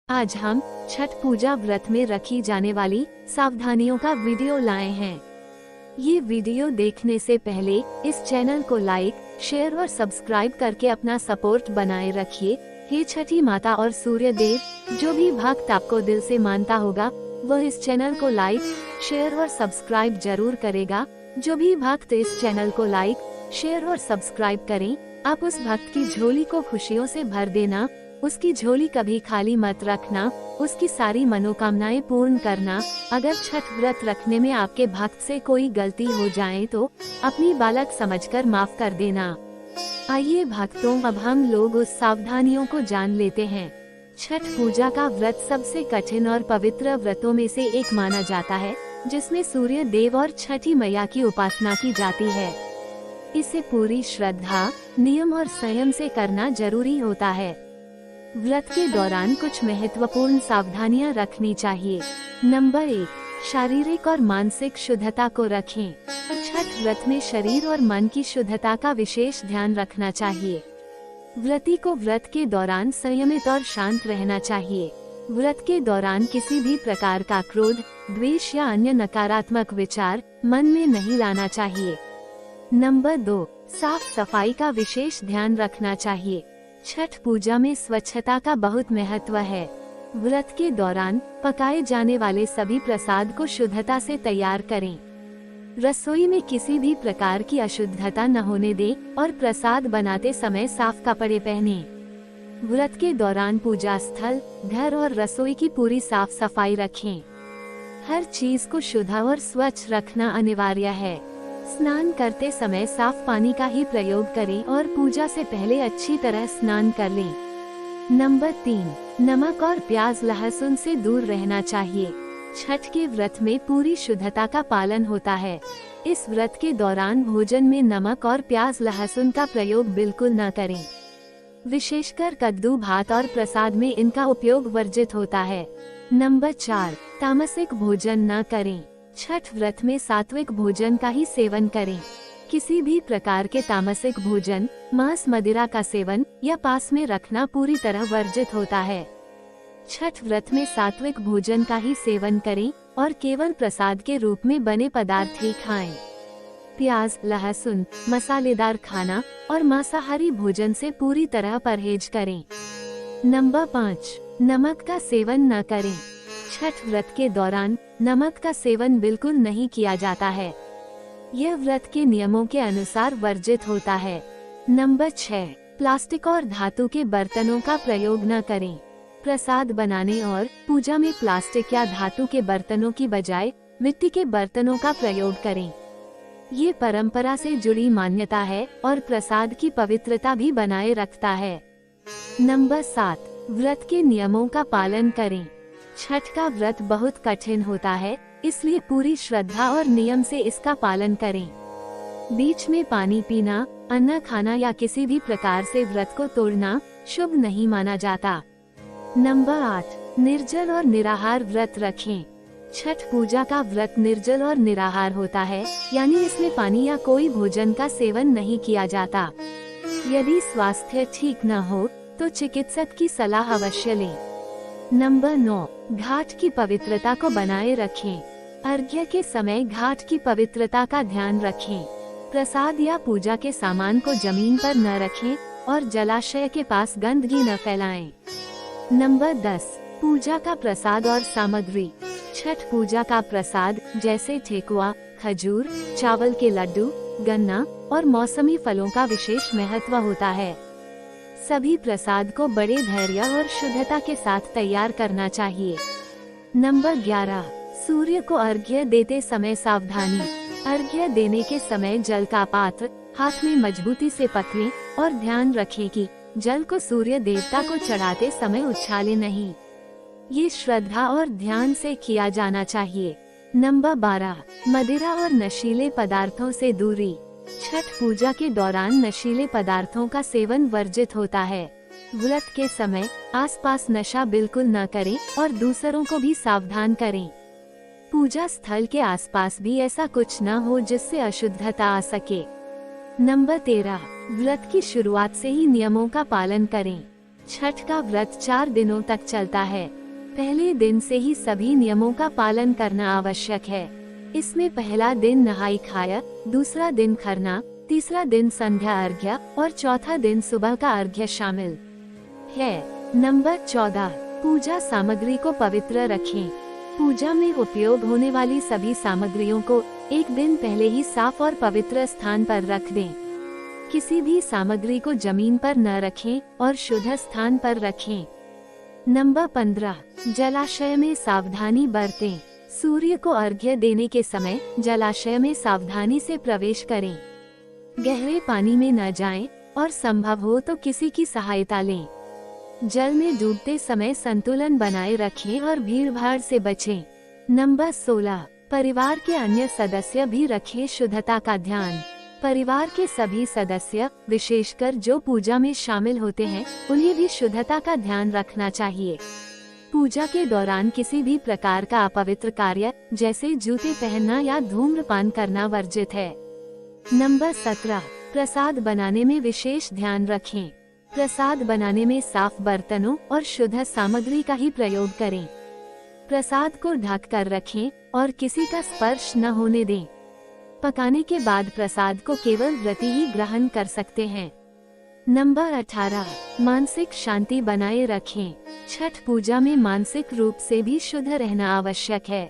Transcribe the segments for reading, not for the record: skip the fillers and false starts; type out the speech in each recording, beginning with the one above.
आज हम छठ पूजा व्रत में रखी जाने वाली सावधानियों का वीडियो लाए हैं। ये वीडियो देखने से पहले इस चैनल को लाइक, शेयर और सब्सक्राइब करके अपना सपोर्ट बनाए रखिए। हे छठी माता और सूर्य देव, जो भी भक्त आपको दिल से मानता होगा वह इस चैनल को लाइक, शेयर और सब्सक्राइब जरूर करेगा। जो भी भक्त इस चैनल को लाइक, शेयर और सब्सक्राइब करें, आप उस भक्त की झोली को खुशियों से भर देना। उसकी झोली कभी खाली मत रखना, उसकी सारी मनोकामनाएं पूर्ण करना। अगर छठ व्रत रखने में आपके भक्त से कोई गलती हो जाए तो अपनी बालक समझकर माफ कर देना। आइए भक्तों, अब हम लोग उस सावधानियों को जान लेते हैं। छठ पूजा का व्रत सबसे कठिन और पवित्र व्रतों में से एक माना जाता है, जिसमें सूर्य देव और छठी मैया की उपासना की जाती है। इसे पूरी श्रद्धा, नियम और संयम से करना जरूरी होता है। व्रत के दौरान कुछ महत्वपूर्ण सावधानियां रखनी चाहिए। नंबर 1, शारीरिक और मानसिक शुद्धता को रखें। छठ व्रत में शरीर और मन की शुद्धता का विशेष ध्यान रखना चाहिए। व्रती को व्रत के दौरान संयमित और शांत रहना चाहिए। व्रत के दौरान किसी भी प्रकार का क्रोध, द्वेष या अन्य नकारात्मक विचार मन में नहीं लाना चाहिए। नंबर 2, साफ सफाई का विशेष ध्यान रखना चाहिए। छठ पूजा में स्वच्छता का बहुत महत्व है। व्रत के दौरान पकाए जाने वाले सभी प्रसाद को शुद्धता से तैयार करें। रसोई में किसी भी प्रकार की अशुद्धता न होने दें और प्रसाद बनाते समय साफ कपड़े पहनें। व्रत के दौरान पूजा स्थल, घर और रसोई की पूरी साफ सफाई रखें। हर चीज को शुद्ध और स्वच्छ रखना अनिवार्य है। स्नान करते समय साफ पानी का ही प्रयोग करें और पूजा से पहले अच्छी तरह स्नान कर लें। नंबर 3, नमक और प्याज लहसुन से दूर रहना चाहिए। छठ के व्रत में पूरी शुद्धता का पालन होता है। इस व्रत के दौरान भोजन में नमक और प्याज लहसुन का प्रयोग बिल्कुल न करें। विशेषकर कद्दू, भात और प्रसाद में इनका उपयोग वर्जित होता है। नंबर 4, तामसिक भोजन न करें। छठ व्रत में सात्विक भोजन का ही सेवन करें। किसी भी प्रकार के तामसिक भोजन, मांस, मदिरा का सेवन या पास में रखना पूरी तरह वर्जित होता है। छठ व्रत में सात्विक भोजन का ही सेवन करें और केवल प्रसाद के रूप में बने पदार्थ ही खाएं। प्याज, लहसुन, मसालेदार खाना और मांसाहारी भोजन से पूरी तरह परहेज करें। नंबर 5, नमक का सेवन न करें। छठ व्रत के दौरान नमक का सेवन बिल्कुल नहीं किया जाता है। यह व्रत के नियमों के अनुसार वर्जित होता है। नंबर 6, प्लास्टिक और धातु के बर्तनों का प्रयोग न करें। प्रसाद बनाने और पूजा में प्लास्टिक या धातु के बर्तनों की बजाय मिट्टी के बर्तनों का प्रयोग करें। ये परंपरा से जुड़ी मान्यता है और प्रसाद की पवित्रता भी बनाए रखता है। नंबर 7, व्रत के नियमों का पालन करें। छठ का व्रत बहुत कठिन होता है, इसलिए पूरी श्रद्धा और नियम से इसका पालन करें। बीच में पानी पीना, अन्न खाना या किसी भी प्रकार से व्रत को तोड़ना शुभ नहीं माना जाता। नंबर 8, निर्जल और निराहार व्रत रखें। छठ पूजा का व्रत निर्जल और निराहार होता है, यानी इसमें पानी या कोई भोजन का सेवन नहीं किया जाता। यदि स्वास्थ्य ठीक न हो तो चिकित्सक की सलाह अवश्य लें। नंबर 9, घाट की पवित्रता को बनाए रखें। अर्घ्य के समय घाट की पवित्रता का ध्यान रखें। प्रसाद या पूजा के सामान को जमीन पर न रखें और जलाशय के पास गंदगी न फैलाएं। नंबर 10, पूजा का प्रसाद और सामग्री। छठ पूजा का प्रसाद जैसे ठेकुआ, खजूर, चावल के लड्डू, गन्ना और मौसमी फलों का विशेष महत्व होता है। सभी प्रसाद को बड़े धैर्य और शुद्धता के साथ तैयार करना चाहिए। नंबर 11, सूर्य को अर्घ्य देते समय सावधानी। अर्घ्य देने के समय जल का पात्र हाथ में मजबूती से पकड़ें और ध्यान रखें कि जल को सूर्य देवता को चढ़ाते समय उछाले नहीं। ये श्रद्धा और ध्यान से किया जाना चाहिए। नंबर 12, मदिरा और नशीले पदार्थों से दूरी। छठ पूजा के दौरान नशीले पदार्थों का सेवन वर्जित होता है। व्रत के समय आसपास नशा बिल्कुल न करें और दूसरों को भी सावधान करें। पूजा स्थल के आसपास भी ऐसा कुछ न हो जिससे अशुद्धता आ सके। नंबर 13, व्रत की शुरुआत से ही नियमों का पालन करें। छठ का व्रत 4 दिनों तक चलता है। पहले दिन से ही सभी नियमों का पालन करना आवश्यक है। इसमें पहला दिन नहाई खाया, दूसरा दिन खरना, तीसरा दिन संध्या अर्घ्य और चौथा दिन सुबह का अर्घ्य शामिल है। नंबर 14, पूजा सामग्री को पवित्र रखें। पूजा में उपयोग होने वाली सभी सामग्रियों को एक दिन पहले ही साफ और पवित्र स्थान पर रख दें। किसी भी सामग्री को जमीन पर न रखें और शुद्ध स्थान पर रखें। नंबर 15, जलाशय में सावधानी बरतें। सूर्य को अर्घ्य देने के समय जलाशय में सावधानी से प्रवेश करें। गहरे पानी में न जाएं और संभव हो तो किसी की सहायता लें। जल में डूबते समय संतुलन बनाए रखें और भीड़-भाड़ से बचें। नंबर 16, परिवार के अन्य सदस्य भी रखें शुद्धता का ध्यान। परिवार के सभी सदस्य, विशेषकर जो पूजा में शामिल होते हैं, उन्हें भी शुद्धता का ध्यान रखना चाहिए। पूजा के दौरान किसी भी प्रकार का अपवित्र कार्य जैसे जूते पहनना या धूम्रपान करना वर्जित है। नंबर 17, प्रसाद बनाने में विशेष ध्यान रखें। प्रसाद बनाने में साफ बर्तनों और शुद्ध सामग्री का ही प्रयोग करें। प्रसाद को ढक कर रखें और किसी का स्पर्श न होने दें। पकाने के बाद प्रसाद को केवल व्रती ही ग्रहण कर सकते हैं। नंबर 18, मानसिक शांति बनाए रखें। छठ पूजा में मानसिक रूप से भी शुद्ध रहना आवश्यक है।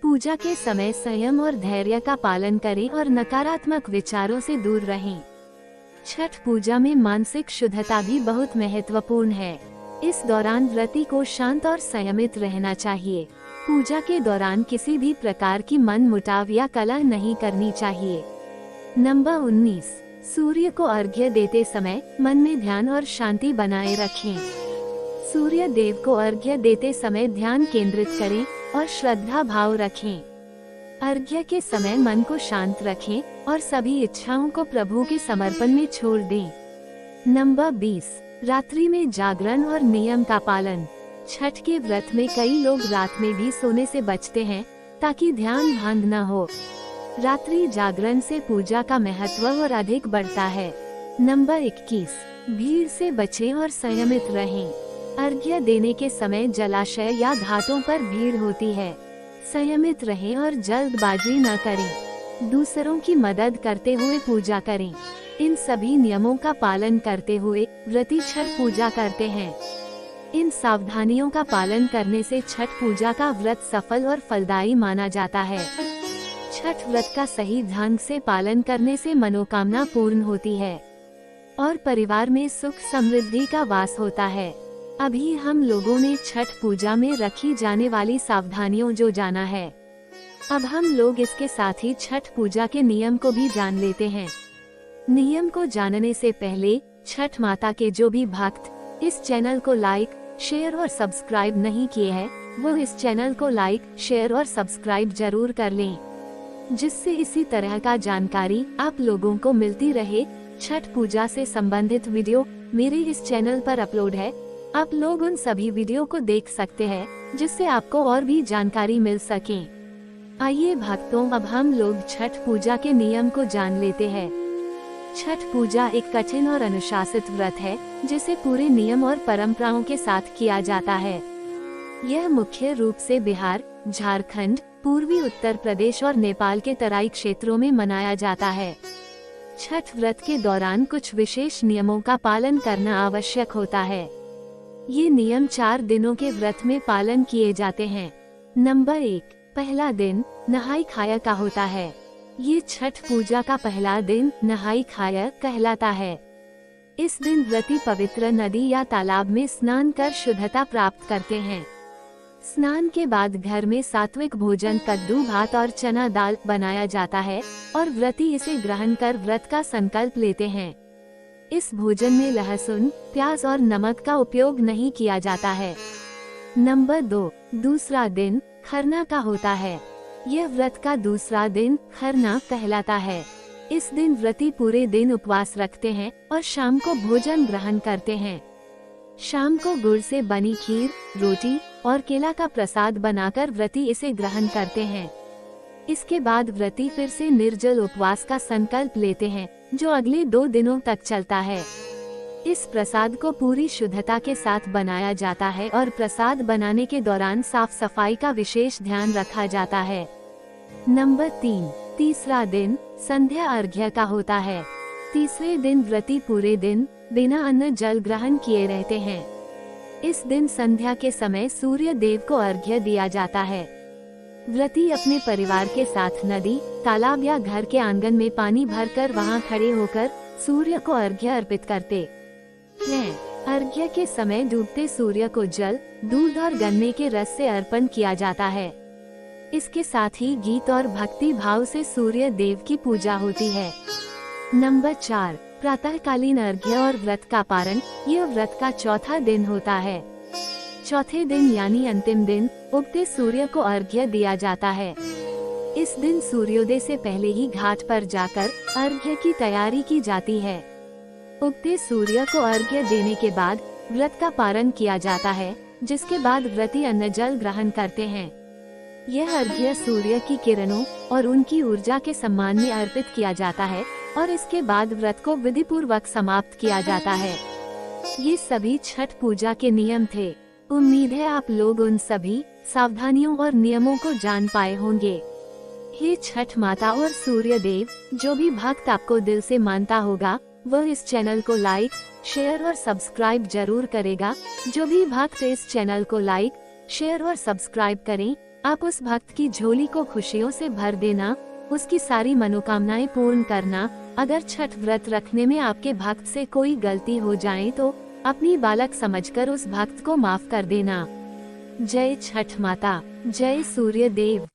पूजा के समय संयम और धैर्य का पालन करें और नकारात्मक विचारों से दूर रहें। छठ पूजा में मानसिक शुद्धता भी बहुत महत्वपूर्ण है। इस दौरान व्रती को शांत और संयमित रहना चाहिए। पूजा के दौरान किसी भी प्रकार की मनमुटाव या कलह नहीं करनी चाहिए। नंबर 19, सूर्य को अर्घ्य देते समय मन में ध्यान और शांति बनाए रखें। सूर्य देव को अर्घ्य देते समय ध्यान केंद्रित करें और श्रद्धा भाव रखें। अर्घ्य के समय मन को शांत रखें और सभी इच्छाओं को प्रभु के समर्पण में छोड़ दें। नंबर 20, रात्रि में जागरण और नियम का पालन। छठ के व्रत में कई लोग रात में भी सोने से बचते हैं ताकि ध्यान भंग न हो। रात्रि जागरण से पूजा का महत्व और अधिक बढ़ता है। नंबर 21, भीड़ से बचें और संयमित रहें। अर्घ्य देने के समय जलाशय या घाटों पर भीड़ होती है। संयमित रहें और जल्दबाजी न करें। दूसरों की मदद करते हुए पूजा करें। इन सभी नियमों का पालन करते हुए व्रती छठ पूजा करते हैं। इन सावधानियों का पालन करने से छठ पूजा का व्रत सफल और फलदायी माना जाता है। छठ व्रत का सही ढंग से पालन करने से मनोकामना पूर्ण होती है और परिवार में सुख समृद्धि का वास होता है। अभी हम लोगों ने छठ पूजा में रखी जाने वाली सावधानियों जो जाना है, अब हम लोग इसके साथ ही छठ पूजा के नियम को भी जान लेते हैं। नियम को जानने से पहले छठ माता के जो भी भक्त इस चैनल को लाइक, शेयर और सब्सक्राइब नहीं किए हैं, वो इस चैनल को लाइक, शेयर और सब्सक्राइब जरूर कर लें, जिससे इसी तरह का जानकारी आप लोगों को मिलती रहे। छठ पूजा से संबंधित वीडियो मेरे इस चैनल पर अपलोड है। आप लोग उन सभी वीडियो को देख सकते हैं जिससे आपको और भी जानकारी मिल सके। आइए भक्तों, अब हम लोग छठ पूजा के नियम को जान लेते हैं। छठ पूजा एक कठिन और अनुशासित व्रत है जिसे पूरे नियम और परंपराओं के साथ किया जाता है। यह मुख्य रूप से बिहार, झारखंड, पूर्वी उत्तर प्रदेश और नेपाल के तराई क्षेत्रों में मनाया जाता है। छठ व्रत के दौरान कुछ विशेष नियमों का पालन करना आवश्यक होता है। ये नियम 4 दिनों के व्रत में पालन किए जाते हैं। नंबर 1, पहला दिन नहाई खाया का होता है। ये छठ पूजा का पहला दिन नहाई खाया कहलाता है। इस दिन व्रती पवित्र नदी या तालाब में स्नान कर शुद्धता प्राप्त करते हैं। स्नान के बाद घर में सात्विक भोजन कद्दू, भात और चना दाल बनाया जाता है और व्रती इसे ग्रहण कर व्रत का संकल्प लेते हैं। इस भोजन में लहसुन, प्याज और नमक का उपयोग नहीं किया जाता है। नंबर 2, दूसरा दिन खरना का होता है। यह व्रत का दूसरा दिन खरना कहलाता है। इस दिन व्रती पूरे दिन उपवास रखते हैं और शाम को भोजन ग्रहण करते हैं। शाम को गुड़ से बनी खीर, रोटी और केला का प्रसाद बनाकर व्रती इसे ग्रहण करते हैं। इसके बाद व्रती फिर से निर्जल उपवास का संकल्प लेते हैं जो अगले 2 दिनों तक चलता है। इस प्रसाद को पूरी शुद्धता के साथ बनाया जाता है और प्रसाद बनाने के दौरान साफ सफाई का विशेष ध्यान रखा जाता है। नंबर 3, तीसरा दिन संध्या अर्घ्य का होता है। तीसरे दिन व्रती पूरे दिन बिना अन्न जल ग्रहण किए रहते हैं। इस दिन संध्या के समय सूर्य देव को अर्घ्य दिया जाता है। व्रती अपने परिवार के साथ नदी, तालाब या घर के आंगन में पानी भरकर वहां खड़े होकर सूर्य को अर्घ्य अर्पित करते हैं। अर्घ्य के समय डूबते सूर्य को जल, दूध और गन्ने के रस से अर्पण किया जाता है। इसके साथ ही गीत और भक्ति भाव से सूर्य देव की पूजा होती है। नंबर 4, प्रातःकालीन अर्घ्य और व्रत का पारण। यह व्रत का चौथा दिन होता है। चौथे दिन यानी अंतिम दिन उगते सूर्य को अर्घ्य दिया जाता है। इस दिन सूर्योदय से पहले ही घाट पर जाकर अर्घ्य की तैयारी की जाती है। उगते सूर्य को अर्घ्य देने के बाद व्रत का पारण किया जाता है, जिसके बाद व्रती अन्न जल ग्रहण करते हैं। यह अर्घ्य सूर्य की किरणों और उनकी ऊर्जा के सम्मान में अर्पित किया जाता है और इसके बाद व्रत को विधि पूर्वक समाप्त किया जाता है। ये सभी छठ पूजा के नियम थे। उम्मीद है आप लोग उन सभी सावधानियों और नियमों को जान पाए होंगे। हे छठ माता और सूर्य देव, जो भी भक्त आपको दिल से मानता होगा वह इस चैनल को लाइक, शेयर और सब्सक्राइब जरूर करेगा। जो भी भक्त इस चैनल को लाइक, शेयर और सब्सक्राइब करें, आप उस भक्त की झोली को खुशियों से भर देना, उसकी सारी मनोकामनाएं पूर्ण करना। अगर छठ व्रत रखने में आपके भक्त से कोई गलती हो जाए तो अपनी बालक समझकर उस भक्त को माफ कर देना। जय छठ माता, जय सूर्य देव।